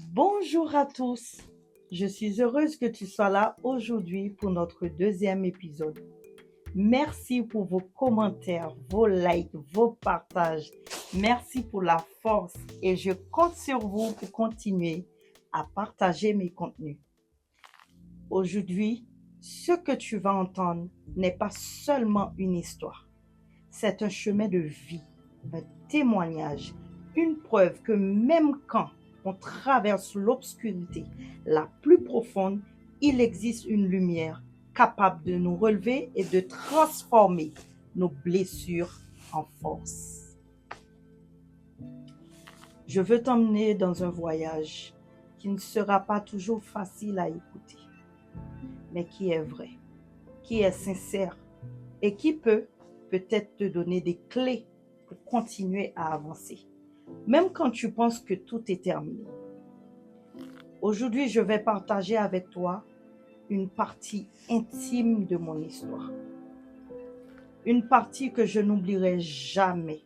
Bonjour à tous, je suis heureuse que tu sois là aujourd'hui pour notre deuxième épisode. Merci pour vos commentaires, vos likes, vos partages. Merci pour la force et je compte sur vous pour continuer à partager mes contenus. Aujourd'hui, ce que tu vas entendre n'est pas seulement une histoire, c'est un chemin de vie, un témoignage, une preuve que même quand on traverse l'obscurité la plus profonde, il existe une lumière capable de nous relever et de transformer nos blessures en force. Je veux t'emmener dans un voyage qui ne sera pas toujours facile à écouter, mais qui est vrai, qui est sincère et qui peut peut-être te donner des clés pour continuer à avancer, même quand tu penses que tout est terminé. Aujourd'hui, je vais partager avec toi une partie intime de mon histoire. Une partie que je n'oublierai jamais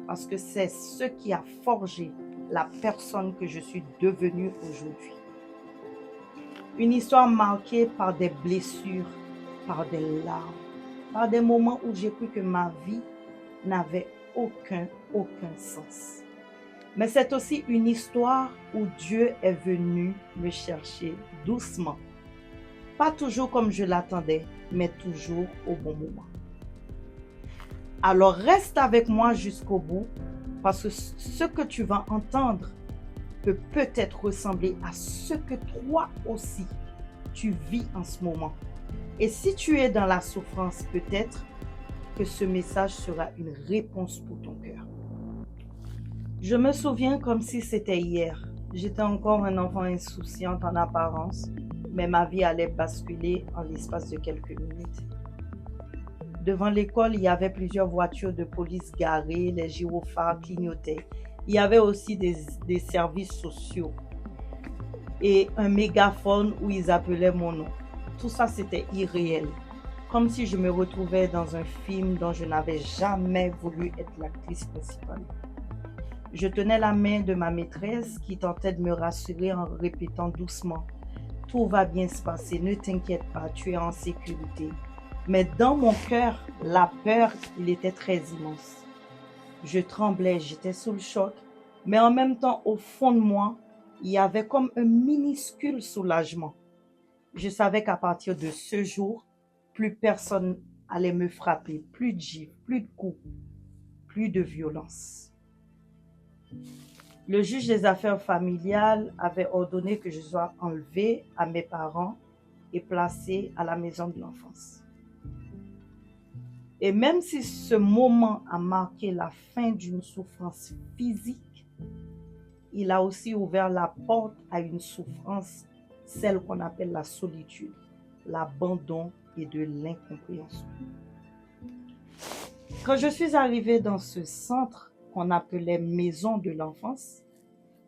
parce que c'est ce qui a forgé la personne que je suis devenue aujourd'hui. Une histoire marquée par des blessures, par des larmes, par des moments où j'ai cru que ma vie n'avait aucun sens. Mais c'est aussi une histoire où Dieu est venu me chercher doucement. Pas toujours comme je l'attendais, mais toujours au bon moment. Alors reste avec moi jusqu'au bout, parce que ce que tu vas entendre peut peut-être ressembler à ce que toi aussi tu vis en ce moment. Et si tu es dans la souffrance, peut-être que ce message sera une réponse pour ton cœur. Je me souviens comme si c'était hier. J'étais encore un enfant insouciant en apparence, mais ma vie allait basculer en l'espace de quelques minutes. Devant l'école, il y avait plusieurs voitures de police garées, les gyrophares clignotaient. Il y avait aussi des services sociaux et un mégaphone où ils appelaient mon nom. Tout ça, c'était irréel, comme si je me retrouvais dans un film dont je n'avais jamais voulu être l'actrice principale. Je tenais la main de ma maîtresse qui tentait de me rassurer en répétant doucement « Tout va bien se passer, ne t'inquiète pas, tu es en sécurité ». Mais dans mon cœur, la peur, il était très immense. Je tremblais, j'étais sous le choc, mais en même temps, au fond de moi, il y avait comme un minuscule soulagement. Je savais qu'à partir de ce jour, plus personne allait me frapper, plus de gifles, plus de coups, plus de violence. Le juge des affaires familiales avait ordonné que je sois enlevée à mes parents et placée à la maison de l'enfance. Et même si ce moment a marqué la fin d'une souffrance physique, il a aussi ouvert la porte à une souffrance, celle qu'on appelle la solitude, l'abandon et de l'incompréhension. Quand je suis arrivée dans ce centre qu'on appelait Maison de l'enfance,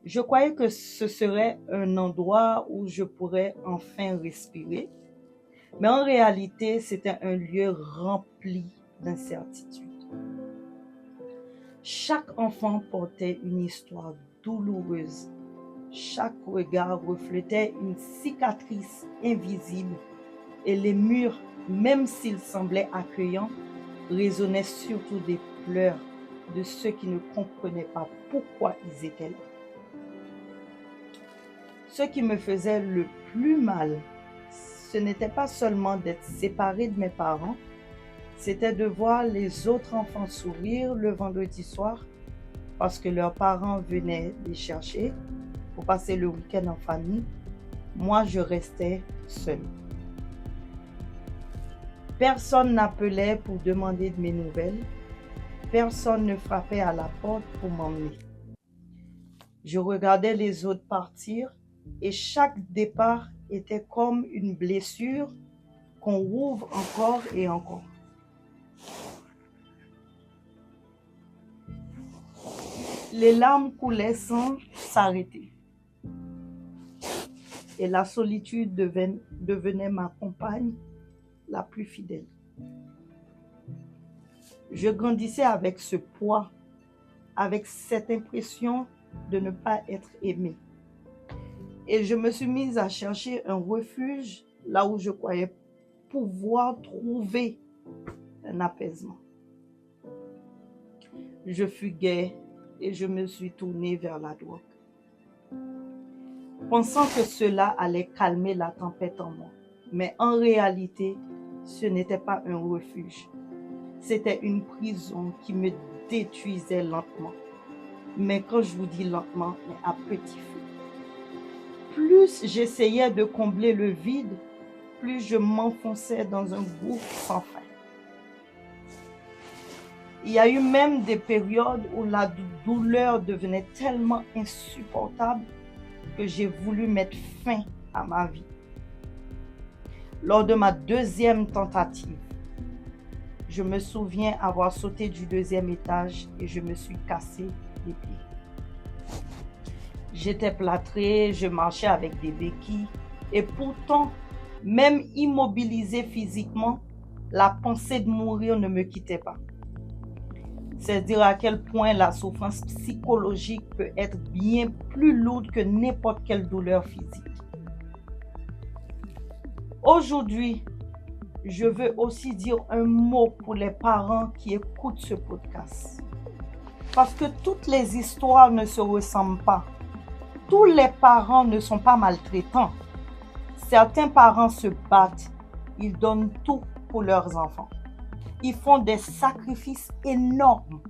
je croyais que ce serait un endroit où je pourrais enfin respirer, mais en réalité, c'était un lieu rempli d'incertitude. Chaque enfant portait une histoire douloureuse. Chaque regard reflétait une cicatrice invisible et les murs, même s'ils semblaient accueillants, résonnaient surtout des pleurs de ceux qui ne comprenaient pas pourquoi ils étaient là. Ce qui me faisait le plus mal, ce n'était pas seulement d'être séparée de mes parents, c'était de voir les autres enfants sourire le vendredi soir parce que leurs parents venaient les chercher pour passer le week-end en famille. Moi, je restais seule. Personne n'appelait pour demander de mes nouvelles. Personne ne frappait à la porte pour m'emmener. Je regardais les autres partir et chaque départ était comme une blessure qu'on rouvre encore et encore. Les larmes coulaient sans s'arrêter. Et la solitude devenait ma compagne la plus fidèle. Je grandissais avec ce poids, avec cette impression de ne pas être aimée. Et je me suis mise à chercher un refuge là où je croyais pouvoir trouver un apaisement. Je fuguais et je me suis tournée vers la drogue, pensant que cela allait calmer la tempête en moi. Mais en réalité, ce n'était pas un refuge. C'était une prison qui me détruisait lentement. Mais quand je vous dis lentement, mais à petit feu. Plus j'essayais de combler le vide, plus je m'enfonçais dans un gouffre sans fin. Il y a eu même des périodes où la douleur devenait tellement insupportable que j'ai voulu mettre fin à ma vie. Lors de ma deuxième tentative, je me souviens avoir sauté du deuxième étage et je me suis cassé les pieds. J'étais plâtrée, je marchais avec des béquilles et pourtant, même immobilisée physiquement, la pensée de mourir ne me quittait pas. C'est dire à quel point la souffrance psychologique peut être bien plus lourde que n'importe quelle douleur physique. Aujourd'hui, je veux aussi dire un mot pour les parents qui écoutent ce podcast. Parce que toutes les histoires ne se ressemblent pas. Tous les parents ne sont pas maltraitants. Certains parents se battent. Ils donnent tout pour leurs enfants. Ils font des sacrifices énormes.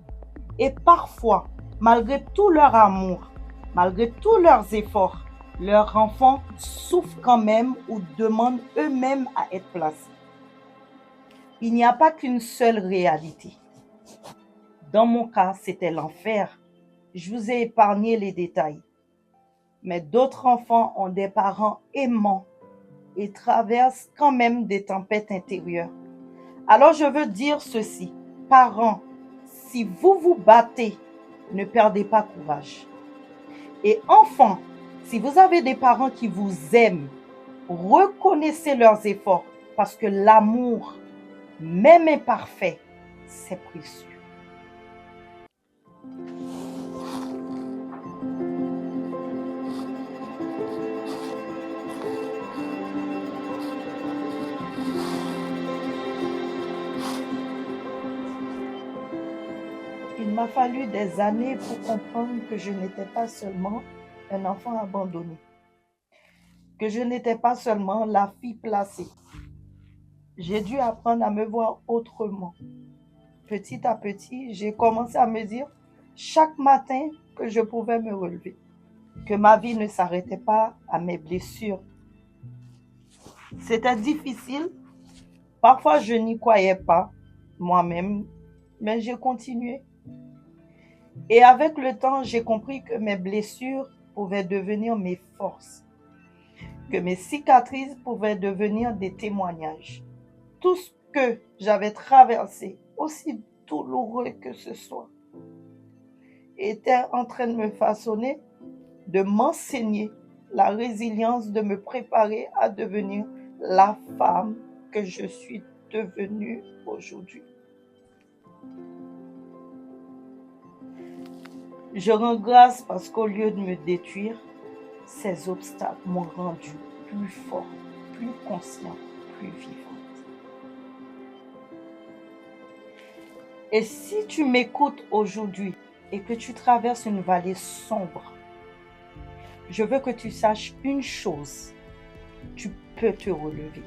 Et parfois, malgré tout leur amour, malgré tous leurs efforts, leurs enfants souffrent quand même ou demandent eux-mêmes à être placés. Il n'y a pas qu'une seule réalité. Dans mon cas, c'était l'enfer. Je vous ai épargné les détails. Mais d'autres enfants ont des parents aimants et traversent quand même des tempêtes intérieures. Alors je veux dire ceci, parents, si vous vous battez, ne perdez pas courage. Et enfants, si vous avez des parents qui vous aiment, reconnaissez leurs efforts parce que l'amour, même imparfait, c'est précieux. Il m'a fallu des années pour comprendre que je n'étais pas seulement un enfant abandonné, que je n'étais pas seulement la fille placée. J'ai dû apprendre à me voir autrement. Petit à petit, j'ai commencé à me dire chaque matin que je pouvais me relever, que ma vie ne s'arrêtait pas à mes blessures. C'était difficile. Parfois, je n'y croyais pas moi-même, mais j'ai continué. Et avec le temps, j'ai compris que mes blessures pouvaient devenir mes forces, que mes cicatrices pouvaient devenir des témoignages. Tout ce que j'avais traversé, aussi douloureux que ce soit, était en train de me façonner, de m'enseigner la résilience, de me préparer à devenir la femme que je suis devenue aujourd'hui. Je rends grâce parce qu'au lieu de me détruire, ces obstacles m'ont rendue plus forte, plus consciente, plus vivante. Et si tu m'écoutes aujourd'hui et que tu traverses une vallée sombre, je veux que tu saches une chose, tu peux te relever.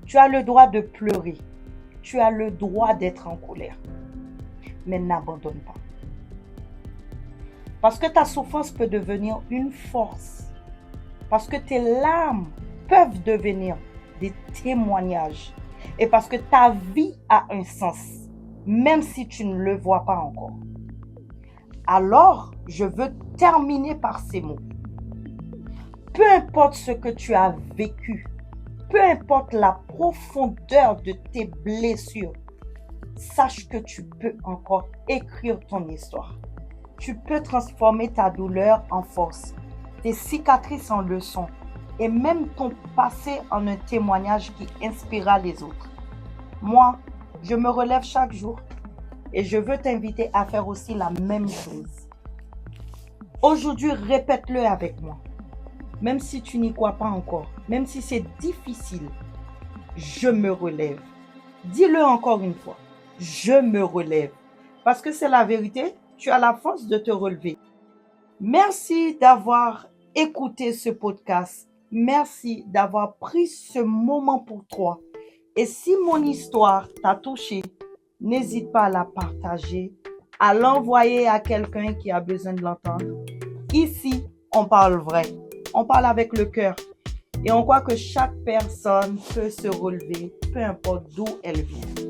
Tu as le droit de pleurer, tu as le droit d'être en colère, mais n'abandonne pas. Parce que ta souffrance peut devenir une force. Parce que tes larmes peuvent devenir des témoignages. Et parce que ta vie a un sens, même si tu ne le vois pas encore. Alors, je veux terminer par ces mots. Peu importe ce que tu as vécu, peu importe la profondeur de tes blessures, sache que tu peux encore écrire ton histoire. Tu peux transformer ta douleur en force, tes cicatrices en leçons et même ton passé en un témoignage qui inspirera les autres. Moi, je me relève chaque jour et je veux t'inviter à faire aussi la même chose. Aujourd'hui, répète-le avec moi. même si tu n'y crois pas encore, même si c'est difficile, je me relève. Dis-le encore une fois, je me relève. Parce que c'est la vérité, tu as la force de te relever. Merci d'avoir écouté ce podcast. Merci d'avoir pris ce moment pour toi. Et si mon histoire t'a touché, n'hésite pas à la partager, à l'envoyer à quelqu'un qui a besoin de l'entendre. Ici, on parle vrai. On parle avec le cœur. Et on croit que chaque personne peut se relever, peu importe d'où elle vient.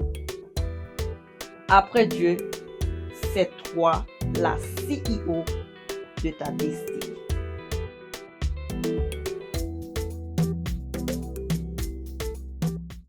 Après Dieu, c'est toi la CEO de ta destinée.